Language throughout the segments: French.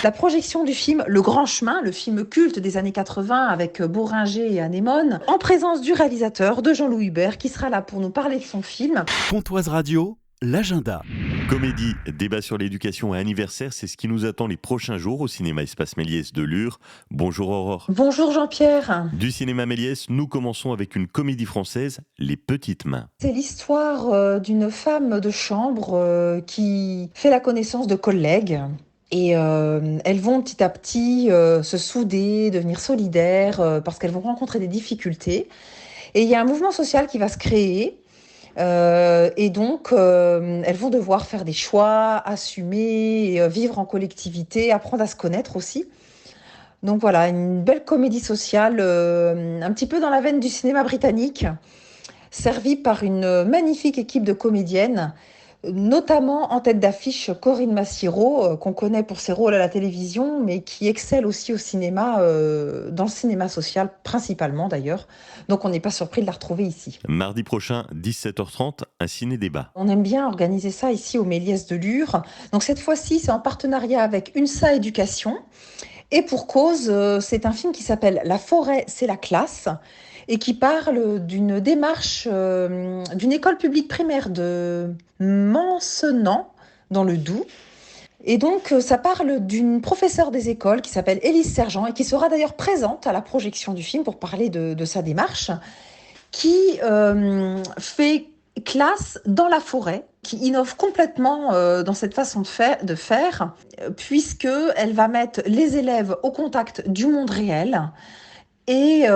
La projection du film Le Grand Chemin, le film culte des années 80 avec Bourringer et Anémone, en présence du réalisateur de Jean-Louis Hubert qui sera là pour nous parler de son film. Pontoise Radio, l'agenda. Comédie, débat sur l'éducation et anniversaire, c'est ce qui nous attend les prochains jours au cinéma Espace Méliès de Lure. Bonjour Aurore. Bonjour Jean-Pierre. Du cinéma Méliès, nous commençons avec une comédie française, Les Petites Mains. C'est l'histoire d'une femme de chambre qui fait la connaissance de collègues. Et elles vont petit à petit se souder, devenir solidaires parce qu'elles vont rencontrer des difficultés. Et il y a un mouvement social qui va se créer. Et donc, elles vont devoir faire des choix, assumer, vivre en collectivité, apprendre à se connaître aussi. Donc voilà, une belle comédie sociale, un petit peu dans la veine du cinéma britannique, servie par une magnifique équipe de comédiennes, notamment en tête d'affiche Corinne Massiero, qu'on connaît pour ses rôles à la télévision, mais qui excelle aussi au cinéma, dans le cinéma social principalement d'ailleurs. Donc on n'est pas surpris de la retrouver ici. Mardi prochain, 17h30, un ciné-débat. On aime bien organiser ça ici au Méliès de Lure. Donc cette fois-ci, c'est en partenariat avec UNSA Éducation. Et pour cause, c'est un film qui s'appelle La forêt, c'est la classe et qui parle d'une démarche d'une école publique primaire de Mancenans, dans le Doubs. Et donc, ça parle d'une professeure des écoles qui s'appelle Élise Sergent et qui sera d'ailleurs présente à la projection du film pour parler de sa démarche, qui fait classe dans la forêt, qui innove complètement dans cette façon de faire, puisqu'elle va mettre les élèves au contact du monde réel et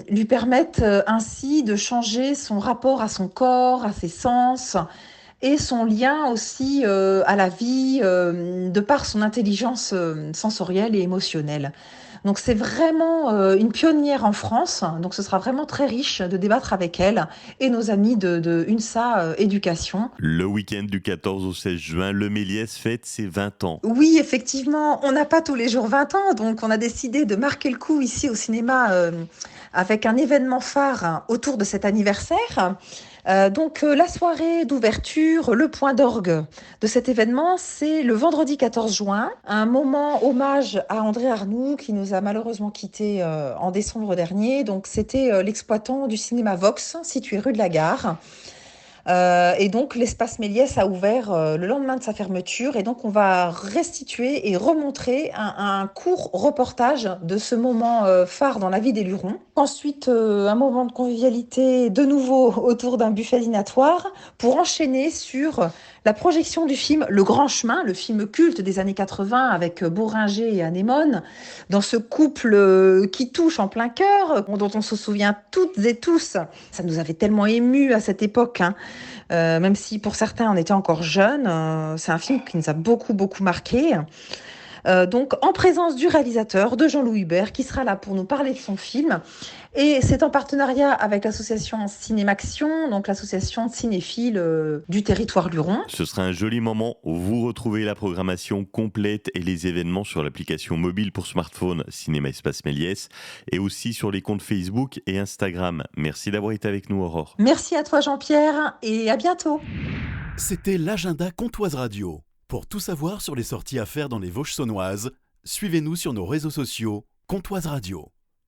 lui permettre ainsi de changer son rapport à son corps, à ses sens et son lien aussi à la vie de par son intelligence sensorielle et émotionnelle. Donc c'est vraiment une pionnière en France, donc ce sera vraiment très riche de débattre avec elle et nos amis de UNSA Éducation. Le week-end du 14 au 16 juin, le Méliès fête ses 20 ans. Oui, effectivement, on n'a pas tous les jours 20 ans, donc on a décidé de marquer le coup ici au cinéma avec un événement phare autour de cet anniversaire. Donc la soirée d'ouverture, le point d'orgue de cet événement, c'est le vendredi 14 juin, un moment hommage à André Arnoux qui nous a malheureusement quittés en décembre dernier. Donc c'était l'exploitant du cinéma Vox, situé rue de la Gare. Et donc l'espace Méliès a ouvert le lendemain de sa fermeture et donc on va restituer et remontrer un court reportage de ce moment phare dans la vie des Lurons. Ensuite un moment de convivialité de nouveau autour d'un buffet dînatoire pour enchaîner sur la projection du film Le Grand Chemin, le film culte des années 80 avec Bourringer et Anémone, dans ce couple qui touche en plein cœur, dont on se souvient toutes et tous. Ça nous avait tellement émus à cette époque, hein. Même si pour certains on était encore jeunes, c'est un film qui nous a beaucoup marqué. Donc en présence du réalisateur, de Jean-Louis Hubert, qui sera là pour nous parler de son film. Et c'est en partenariat avec l'association Cinémaction, donc l'association de cinéphiles du territoire luron. Ce sera un joli moment où vous retrouvez la programmation complète et les événements sur l'application mobile pour smartphone Cinéma Espace Méliès et aussi sur les comptes Facebook et Instagram. Merci d'avoir été avec nous, Aurore. Merci à toi Jean-Pierre et à bientôt. C'était l'agenda Pontoise Radio. Pour tout savoir sur les sorties à faire dans les Vosges saunoises, suivez-nous sur nos réseaux sociaux Pontoise Radio.